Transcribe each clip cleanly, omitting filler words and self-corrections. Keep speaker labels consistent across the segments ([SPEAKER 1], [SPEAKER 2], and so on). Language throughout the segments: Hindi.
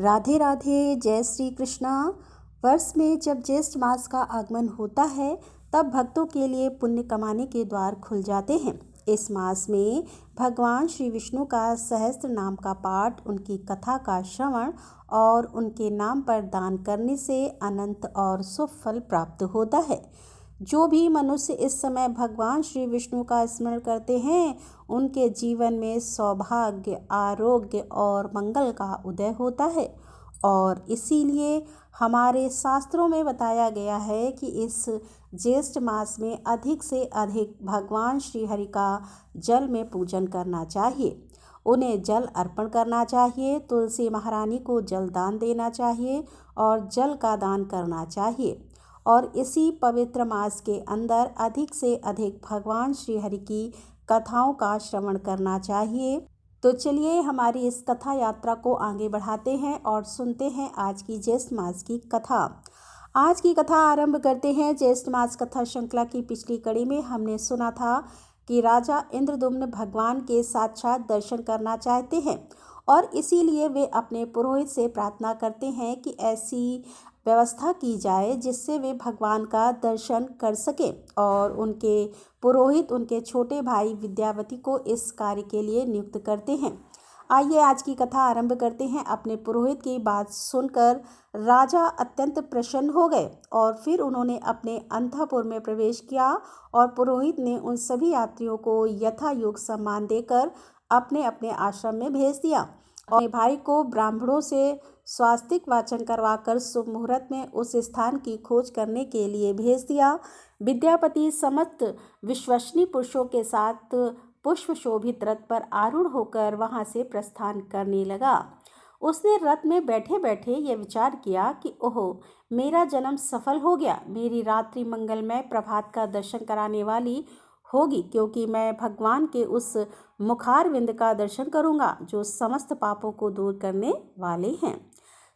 [SPEAKER 1] राधे राधे, जय श्री कृष्णा। वर्ष में जब ज्येष्ठ मास का आगमन होता है तब भक्तों के लिए पुण्य कमाने के द्वार खुल जाते हैं। इस मास में भगवान श्री विष्णु का सहस्त्र नाम का पाठ, उनकी कथा का श्रवण और उनके नाम पर दान करने से अनंत और शुभ फल प्राप्त होता है। जो भी मनुष्य इस समय भगवान श्री विष्णु का स्मरण करते हैं उनके जीवन में सौभाग्य, आरोग्य और मंगल का उदय होता है। और इसीलिए हमारे शास्त्रों में बताया गया है कि इस ज्येष्ठ मास में अधिक से अधिक भगवान श्री हरि का जल में पूजन करना चाहिए, उन्हें जल अर्पण करना चाहिए, तुलसी महारानी को जल दान देना चाहिए और जल का दान करना चाहिए। और इसी पवित्र मास के अंदर अधिक से अधिक भगवान श्री हरि की कथाओं का श्रवण करना चाहिए। तो चलिए हमारी इस कथा यात्रा को आगे बढ़ाते हैं और सुनते हैं आज की ज्येष्ठ मास की कथा। आज की कथा आरंभ करते हैं। ज्येष्ठ मास कथा श्रृंखला की पिछली कड़ी में हमने सुना था कि राजा इंद्रदुम्न भगवान के साक्षात दर्शन करना चाहते हैं और इसीलिए वे अपने पुरोहित से प्रार्थना करते हैं कि ऐसी व्यवस्था की जाए जिससे वे भगवान का दर्शन कर सकें। और उनके पुरोहित उनके छोटे भाई विद्यावती को इस कार्य के लिए नियुक्त करते हैं। आइए आज की कथा आरंभ करते हैं। अपने पुरोहित की बात सुनकर राजा अत्यंत प्रसन्न हो गए और फिर उन्होंने अपने अंतःपुर में प्रवेश किया और पुरोहित ने उन सभी यात्रियों को यथायोग्य सम्मान देकर अपने अपने आश्रम में भेज दिया और भाई को ब्राह्मणों से स्वास्तिक वाचन करवाकर शुभ मुहूर्त में उस स्थान की खोज करने के लिए भेज दिया। विद्यापति समस्त विश्वसनीय पुरुषों के साथ पुष्प शोभित रथ पर आरूढ़ होकर वहां से प्रस्थान करने लगा। उसने रथ में बैठे बैठे ये विचार किया कि ओहो, मेरा जन्म सफल हो गया। मेरी रात्रि मंगलमय प्रभात का दर्शन कराने वाली होगी, क्योंकि मैं भगवान के उस मुखारविंद का दर्शन करूंगा जो समस्त पापों को दूर करने वाले हैं।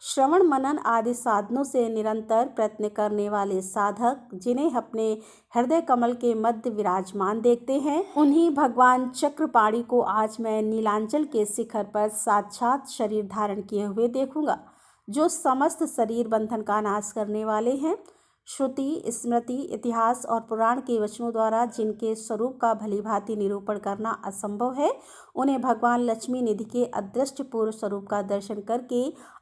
[SPEAKER 1] श्रवण मनन आदि साधनों से निरंतर प्रयत्न करने वाले साधक, जिन्हें अपने हृदय कमल के मध्य विराजमान देखते हैं, उन्हीं भगवान चक्रपाणी को आज मैं नीलांचल के शिखर पर साक्षात शरीर धारण किए हुए देखूंगा, जो समस्त शरीर बंधन का नाश करने वाले हैं। श्रुति, स्मृति, इतिहास और पुराण के वचनों द्वारा जिनके स्वरूप का भलीभांति निरूपण करना असंभव है, उन्हें भगवान लक्ष्मी निधि के अदृष्ट पूर्व स्वरूप का दर्शन करके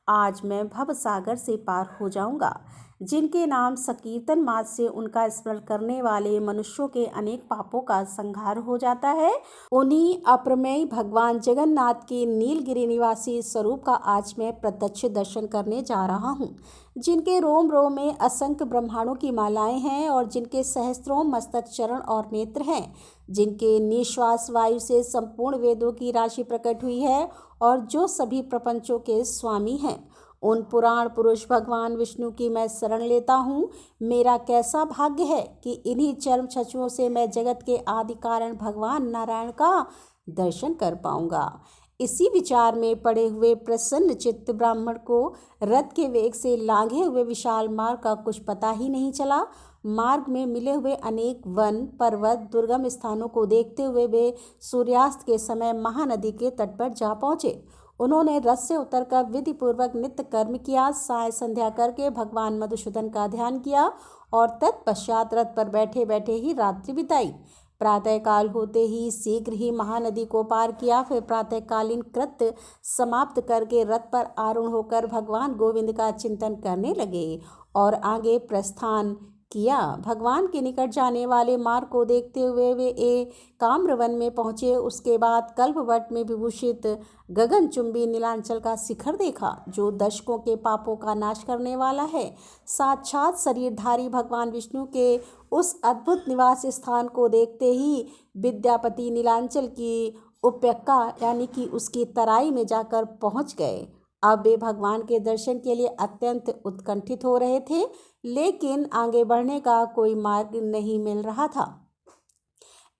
[SPEAKER 1] आज मैं भव सागर से पार हो जाऊंगा। जिनके नाम संकीर्तन मात्र से उनका स्मरण करने वाले मनुष्यों के अनेक पापों का संहार हो जाता है, उन्हीं अप्रमेय भगवान जगन्नाथ के नीलगिरी निवासी स्वरूप का आज मैं प्रत्यक्ष दर्शन करने जा रहा हूँ। जिनके रोम रोम में असंख्य ब्रह्मांडों की मालाएं हैं और जिनके सहस्त्रों मस्तक, चरण और नेत्र हैं, जिनके निश्वास वायु से संपूर्ण वेदों की राशि प्रकट हुई है और जो सभी प्रपंचों के स्वामी हैं, उन पुराण पुरुष भगवान विष्णु की मैं शरण लेता हूँ। मेरा कैसा भाग्य है कि इन्हीं चर्म छछुओं से मैं जगत के आदि कारण भगवान नारायण का दर्शन कर पाऊंगा। इसी विचार में पड़े हुए प्रसन्न चित्त ब्राह्मण को रथ के वेग से लांघे हुए विशाल मार्ग का कुछ पता ही नहीं चला। मार्ग में मिले हुए अनेक वन, पर्वत, दुर्गम स्थानों को देखते हुए वे सूर्यास्त के समय महानदी के तट पर जा पहुंचे। उन्होंने रथ से उतरकर विधि पूर्वक नित्य कर्म किया, साय संध्या करके भगवान मधुसूदन का ध्यान किया और तत्पश्चात रथ पर बैठे बैठे ही रात्रि बिताई। प्रातःकाल होते ही शीघ्र ही महानदी को पार किया। फिर प्रातःकालीन कृत्य समाप्त करके रथ पर आरूढ़ होकर भगवान गोविंद का चिंतन करने लगे और आगे प्रस्थान किया। भगवान के निकट जाने वाले मार्ग को देखते हुए वे काम्रवन में पहुँचे। उसके बाद कल्पवट में विभूषित गगनचुंबी नीलांचल का शिखर देखा, जो दशकों के पापों का नाश करने वाला है। साक्षात शरीरधारी भगवान विष्णु के उस अद्भुत निवास स्थान को देखते ही विद्यापति नीलांचल की उपत्यका यानी कि उसकी तराई में जाकर पहुँच गए। अब वे भगवान के दर्शन के लिए अत्यंत उत्कंठित हो रहे थे, लेकिन आगे बढ़ने का कोई मार्ग नहीं मिल रहा था।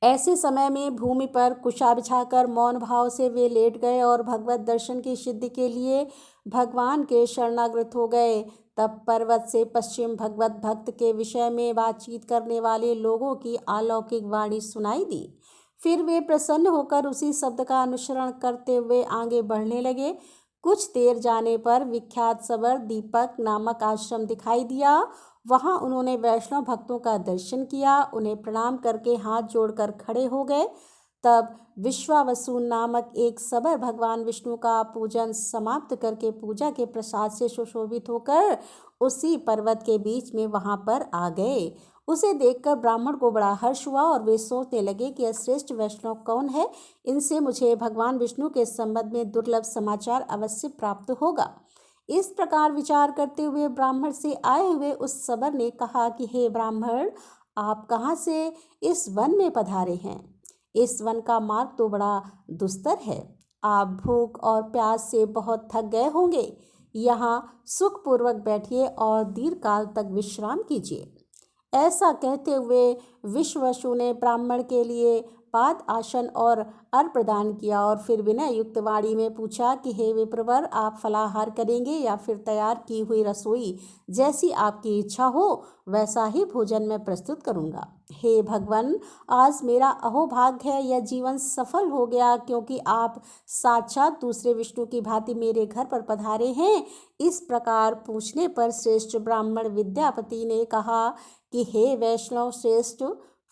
[SPEAKER 1] ऐसे समय में भूमि पर कुशा बिछाकर मौन भाव से वे लेट गए और भगवत दर्शन की सिद्धि के लिए भगवान के शरणागत हो गए। तब पर्वत से पश्चिम भगवत भक्त के विषय में बातचीत करने वाले लोगों की अलौकिक वाणी सुनाई दी। फिर वे प्रसन्न होकर उसी शब्द का अनुसरण करते हुए आगे बढ़ने लगे। कुछ देर जाने पर विख्यात सबर दीपक नामक आश्रम दिखाई दिया। वहां उन्होंने वैष्णव भक्तों का दर्शन किया, उन्हें प्रणाम करके हाथ जोड़कर खड़े हो गए। तब विश्वावसु नामक एक सबर भगवान विष्णु का पूजन समाप्त करके पूजा के प्रसाद से सुशोभित होकर उसी पर्वत के बीच में वहां पर आ गए। उसे देखकर ब्राह्मण को बड़ा हर्ष हुआ और वे सोचने लगे कि यह श्रेष्ठ वैष्णव कौन है, इनसे मुझे भगवान विष्णु के संबंध में दुर्लभ समाचार अवश्य प्राप्त होगा। इस प्रकार विचार करते हुए ब्राह्मण से आए हुए उस सबर ने कहा कि हे ब्राह्मण, आप कहाँ से इस वन में पधारे हैं? इस वन का मार्ग तो बड़ा दुस्तर है। आप भूख और प्यास से बहुत थक गए होंगे। यहाँ सुखपूर्वक बैठिए और दीर्घकाल तक विश्राम कीजिए। ऐसा कहते हुए विश्ववसु ने ब्राह्मण के लिए पाद आसन और अर्घ्य प्रदान किया और फिर विनय युक्त वाणी में पूछा कि हे विप्रवर, आप फलाहार करेंगे या फिर तैयार की हुई रसोई, जैसी आपकी इच्छा हो वैसा ही भोजन मैं प्रस्तुत करूंगा। हे भगवान, आज मेरा अहोभाग्य है, यह जीवन सफल हो गया क्योंकि आप साक्षात दूसरे विष्णु की भांति मेरे घर पर पधारे हैं। इस प्रकार पूछने पर श्रेष्ठ ब्राह्मण विद्यापति ने कहा कि हे वैष्णव श्रेष्ठ,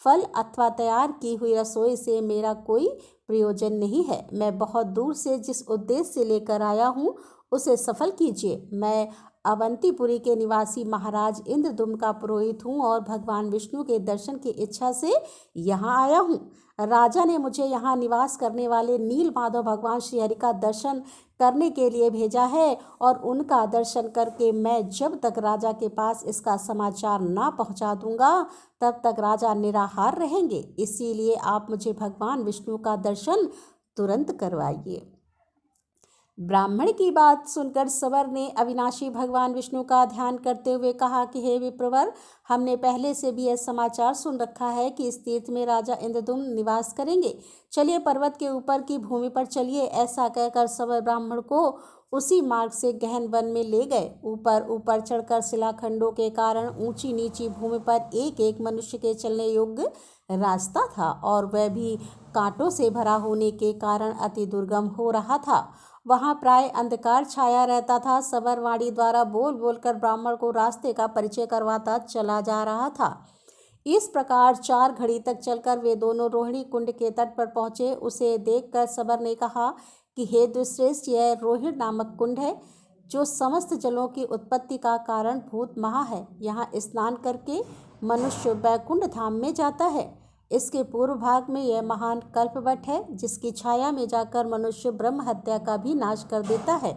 [SPEAKER 1] फल अथवा तैयार की हुई रसोई से मेरा कोई प्रयोजन नहीं है। मैं बहुत दूर से जिस उद्देश्य से लेकर आया हूँ उसे सफल कीजिए। मैं अवंतीपुरी के निवासी महाराज इंद्रदुम्न का पुरोहित हूँ और भगवान विष्णु के दर्शन की इच्छा से यहाँ आया हूँ। राजा ने मुझे यहाँ निवास करने वाले नील माधव भगवान श्रीहरि का दर्शन करने के लिए भेजा है और उनका दर्शन करके मैं जब तक राजा के पास इसका समाचार ना पहुँचा दूंगा तब तक राजा निराहार रहेंगे। इसीलिए आप मुझे भगवान विष्णु का दर्शन तुरंत करवाइए। ब्राह्मण की बात सुनकर सबर ने अविनाशी भगवान विष्णु का ध्यान करते हुए कहा कि हे विप्रवर, हमने पहले से भी यह समाचार सुन रखा है कि इस तीर्थ में राजा इंद्रदुम्न निवास करेंगे। चलिए पर्वत के ऊपर की भूमि पर चलिए। ऐसा कहकर सबर ब्राह्मण को उसी मार्ग से गहन वन में ले गए। ऊपर ऊपर चढ़कर शिलाखंडों के कारण ऊंची नीची भूमि पर एक एक मनुष्य के चलने योग्य रास्ता था और वह भी कांटों से भरा होने के कारण अति दुर्गम हो रहा था। वहां प्राय अंधकार छाया रहता था। सबर वाणी द्वारा बोल बोलकर ब्राह्मण को रास्ते का परिचय करवाता चला जा रहा था। इस प्रकार 4 घड़ी तक चलकर वे दोनों रोहिणी कुंड के तट पर पहुंचे। उसे देखकर सबर ने कहा कि हे दुश्रेष्ठ, यह रोहिणी नामक कुंड है जो समस्त जलों की उत्पत्ति का कारण भूत महा है। यहाँ स्नान करके मनुष्य वैकुंठ धाम में जाता है। इसके पूर्व भाग में यह महान कल्पवट है जिसकी छाया में जाकर मनुष्य ब्रह्म हत्या का भी नाश कर देता है।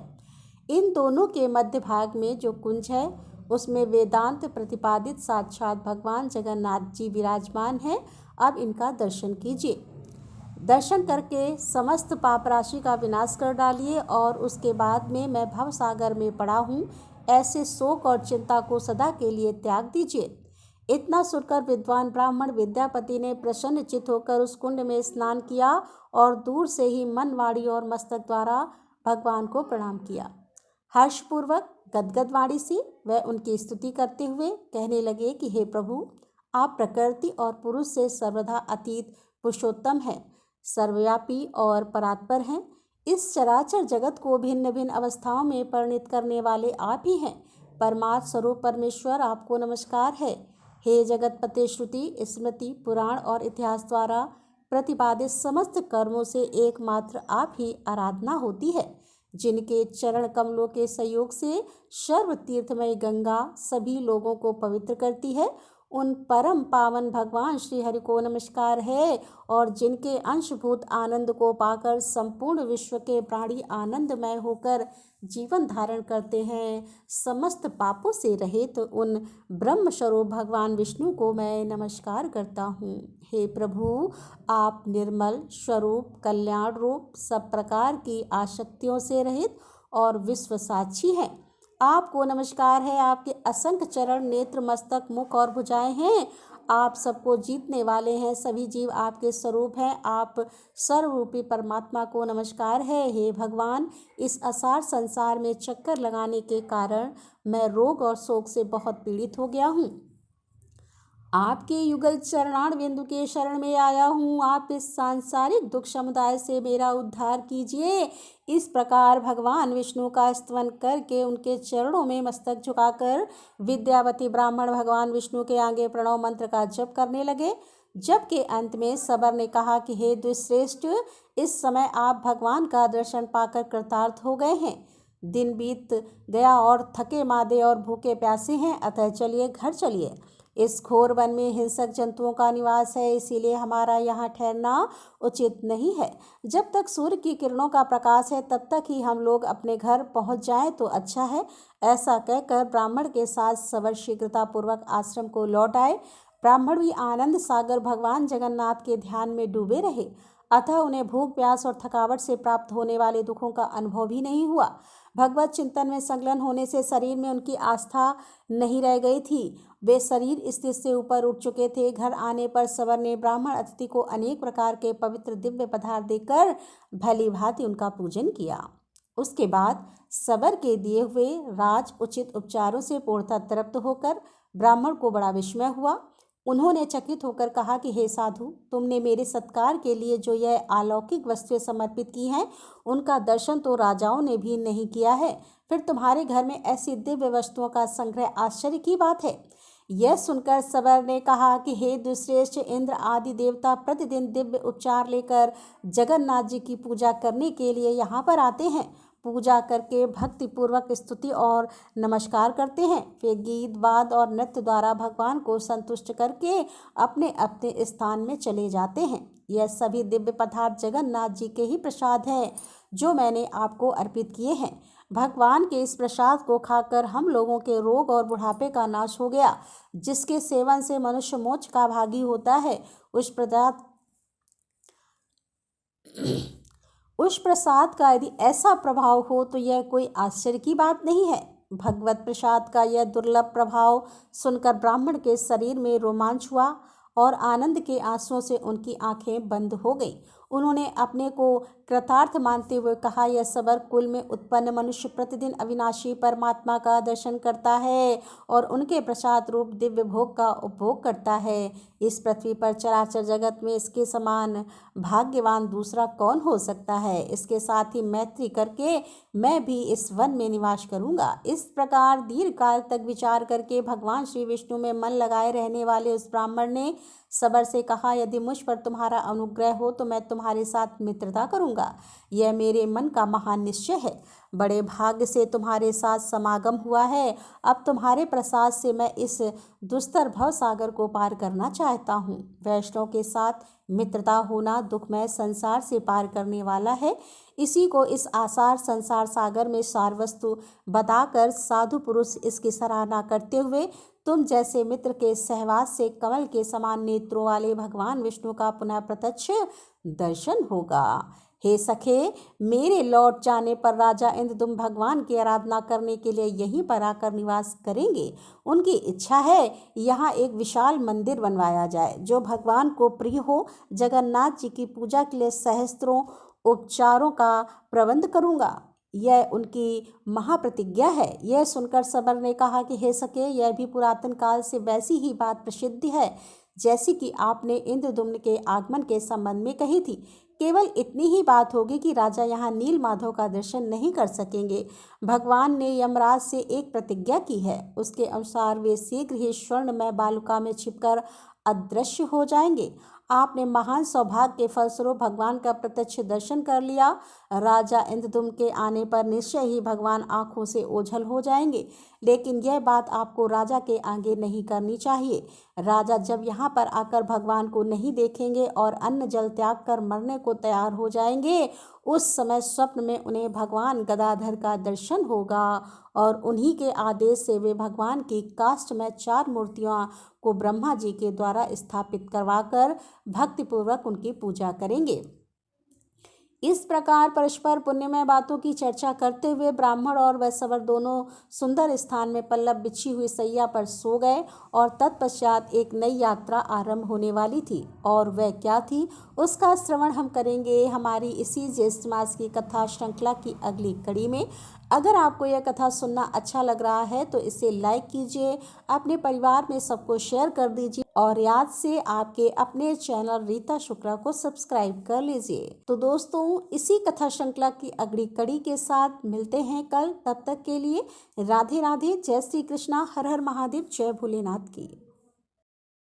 [SPEAKER 1] इन दोनों के मध्य भाग में जो कुंज है उसमें वेदांत प्रतिपादित साक्षात भगवान जगन्नाथ जी विराजमान हैं। अब इनका दर्शन कीजिए। दर्शन करके समस्त पाप राशि का विनाश कर डालिए और उसके बाद में मैं भवसागर में पड़ा हूँ, ऐसे शोक और चिंता को सदा के लिए त्याग दीजिए। इतना सुनकर विद्वान ब्राह्मण विद्यापति ने प्रसन्न चित्त होकर उस कुंड में स्नान किया और दूर से ही मन, वाणी और मस्तक द्वारा भगवान को प्रणाम किया। हर्षपूर्वक गदगद वाणी से वह उनकी स्तुति करते हुए कहने लगे कि हे प्रभु, आप प्रकृति और पुरुष से सर्वदा अतीत पुरुषोत्तम हैं, सर्वव्यापी और परात्पर हैं। इस चराचर जगत को भिन्न भिन्न अवस्थाओं में परिणित करने वाले आप ही हैं। परमात्म स्वरूप परमेश्वर, आपको नमस्कार है। हे जगतपते, श्रुति स्मृति पुराण और इतिहास द्वारा प्रतिपादित समस्त कर्मों से एकमात्र आप ही आराधना होती है। जिनके चरण कमलों के सहयोग से सर्व तीर्थमय गंगा सभी लोगों को पवित्र करती है, उन परम पावन भगवान श्री हरि को नमस्कार है। और जिनके अंशभूत आनंद को पाकर संपूर्ण विश्व के प्राणी आनंदमय होकर जीवन धारण करते हैं, समस्त पापों से रहित उन ब्रह्म स्वरूप भगवान विष्णु को मैं नमस्कार करता हूँ। हे प्रभु, आप निर्मल स्वरूप, कल्याण रूप, सब प्रकार की आसक्तियों से रहित और विश्व साक्षी हैं। आपको नमस्कार है। आपके असंख्य चरण, नेत्र, मस्तक, मुख और भुजाएं हैं। आप सबको जीतने वाले हैं। सभी जीव आपके स्वरूप हैं। आप सर्वरूपी परमात्मा को नमस्कार है। हे भगवान, इस असार संसार में चक्कर लगाने के कारण मैं रोग और शोक से बहुत पीड़ित हो गया हूँ। आपके युगल चरणार बिंदु के शरण में आया हूँ। आप इस सांसारिक दुख समुदाय से मेरा उद्धार कीजिए। इस प्रकार भगवान विष्णु का स्तवन करके उनके चरणों में मस्तक झुकाकर विद्यावती ब्राह्मण भगवान विष्णु के आगे प्रणव मंत्र का जप करने लगे। जबकि अंत में सबर ने कहा कि हे द्विश्रेष्ठ, इस समय आप भगवान का दर्शन पाकर कृतार्थ हो गए हैं। दिन बीत गया और थके मादे और भूखे प्यासे हैं, अतः चलिए घर चलिए। इस घोर वन में हिंसक जंतुओं का निवास है, इसीलिए हमारा यहाँ ठहरना उचित नहीं है। जब तक सूर्य की किरणों का प्रकाश है तब तक ही हम लोग अपने घर पहुँच जाएं तो अच्छा है। ऐसा कहकर ब्राह्मण के साथ सबर शीघ्रतापूर्वक आश्रम को लौट आए। ब्राह्मण भी आनंद सागर भगवान जगन्नाथ के ध्यान में डूबे रहे, अतः उन्हें भूख प्यास और थकावट से प्राप्त होने वाले दुखों का अनुभव भी नहीं हुआ। भगवत चिंतन में संलग्न होने से शरीर में उनकी आस्था नहीं रह गई थी। वे शरीर स्थिति से ऊपर उठ चुके थे। घर आने पर सबर ने ब्राह्मण अतिथि को अनेक प्रकार के पवित्र दिव्य पदार्थ देकर भली भांति उनका पूजन किया। उसके बाद सबर के दिए हुए राज उचित उपचारों से पूर्णतः तृप्त होकर ब्राह्मण को बड़ा विस्मय हुआ। उन्होंने चकित होकर कहा कि हे साधु, तुमने मेरे सत्कार के लिए जो यह अलौकिक वस्तुएं समर्पित की हैं, उनका दर्शन तो राजाओं ने भी नहीं किया है। फिर तुम्हारे घर में ऐसी दिव्य वस्तुओं का संग्रह आश्चर्य की बात है। यह सुनकर सबर ने कहा कि हे दुश्रेष्ठ, इंद्र आदि देवता प्रतिदिन दिव्य उपचार लेकर जगन्नाथ जी की पूजा करने के लिए यहाँ पर आते हैं। पूजा करके भक्तिपूर्वक स्तुति और नमस्कार करते हैं। वे गीत वाद और नृत्य द्वारा भगवान को संतुष्ट करके अपने अपने स्थान में चले जाते हैं। यह सभी दिव्य पदार्थ जगन्नाथ जी के ही प्रसाद हैं जो मैंने आपको अर्पित किए हैं। भगवान के इस प्रसाद को खाकर हम लोगों के रोग और बुढ़ापे का नाश हो गया। जिसके सेवन से मनुष्य मोक्ष का भागी होता है, उस प्रसाद का यदि ऐसा प्रभाव हो तो यह कोई आश्चर्य की बात नहीं है। भगवत प्रसाद का यह दुर्लभ प्रभाव सुनकर ब्राह्मण के शरीर में रोमांच हुआ और आनंद के आंसुओं से उनकी आंखें बंद हो गईं। उन्होंने अपने को कृतार्थ मानते हुए कहा, यह सबर कुल में उत्पन्न मनुष्य प्रतिदिन अविनाशी परमात्मा का दर्शन करता है और उनके प्रसाद रूप दिव्य भोग का उपभोग करता है। इस पृथ्वी पर चराचर जगत में इसके समान भाग्यवान दूसरा कौन हो सकता है। इसके साथ ही मैत्री करके मैं भी इस वन में निवास करूंगा। इस प्रकार दीर्घ काल तक विचार करके भगवान श्री विष्णु में मन लगाए रहने वाले उस ब्राह्मण ने सबर से कहा, यदि मुझ पर तुम्हारा अनुग्रह हो तो मैं तुम्हारे साथ मित्रता करूंगा। यह मेरे मन का महान निश्चय है। बड़े भाग्य से तुम्हारे साथ समागम हुआ है। अब तुम्हारे प्रसाद से मैं इस दुस्तर भव सागर को पार करना चाहता हूँ। वैष्णव के साथ मित्रता होना दुखमय संसार से पार करने वाला है। इसी को इस आसार संसार सागर में सार वस्तु बताकर साधु पुरुष इसकी सराहना करते हुए तुम जैसे मित्र के सहवास से कमल के समान नेत्रों वाले भगवान विष्णु का पुनः प्रत्यक्ष दर्शन होगा। हे सखे, मेरे लौट जाने पर राजा इंद्रदुम्न भगवान की आराधना करने के लिए यहीं पर आकर निवास करेंगे। उनकी इच्छा है यहाँ एक विशाल मंदिर बनवाया जाए जो भगवान को प्रिय हो। जगन्नाथ जी की पूजा के लिए सहस्त्रों उपचारों का प्रबंध करूँगा। यह उनकी महाप्रतिज्ञा है। यह सुनकर सबर ने कहा कि हे सखे, यह भी पुरातन काल से वैसी ही बात प्रसिद्ध है जैसी कि आपने इंद्रदुम्न के आगमन के संबंध में कही थी। केवल इतनी ही बात होगी कि राजा यहाँ नील माधव का दर्शन नहीं कर सकेंगे। भगवान ने यमराज से एक प्रतिज्ञा की है, उसके अनुसार वे शीघ्र ही स्वर्णमय बालुका में छिपकर अदृश्य हो जाएंगे। आपने महान सौभाग्य के फलस्वरूप भगवान का प्रत्यक्ष दर्शन कर लिया। राजा इंद्रदुम्न के आने पर निश्चय ही भगवान आंखों से ओझल हो जाएंगे, लेकिन यह बात आपको राजा के आगे नहीं करनी चाहिए। राजा जब यहाँ पर आकर भगवान को नहीं देखेंगे और अन्न जल त्याग कर मरने को तैयार हो जाएंगे, उस समय स्वप्न में उन्हें भगवान गदाधर का दर्शन होगा और उन्हीं के आदेश से वे भगवान की काष्ठ में 4 मूर्तियों को ब्रह्मा जी के द्वारा स्थापित करवाकर भक्तिपूर्वक उनकी पूजा करेंगे। इस प्रकार परस्पर पुण्यमय बातों की चर्चा करते हुए ब्राह्मण और वह सवर दोनों सुंदर स्थान में पल्लव बिछी हुई सैया पर सो गए और तत्पश्चात एक नई यात्रा आरंभ होने वाली थी। और वह क्या थी, उसका श्रवण हम करेंगे हमारी इसी ज्येष्ठ मास की कथा श्रृंखला की अगली कड़ी में। अगर आपको यह कथा सुनना अच्छा लग रहा है तो इसे लाइक कीजिए, अपने परिवार में सबको शेयर कर दीजिए और याद से आपके अपने चैनल रीता शुक्ला को सब्सक्राइब कर लीजिए। तो दोस्तों, इसी कथा श्रृंखला की अगली कड़ी के साथ मिलते हैं कल। तब तक के लिए राधे राधे, जय श्री कृष्णा, हर हर महादेव, जय भोलेनाथ की।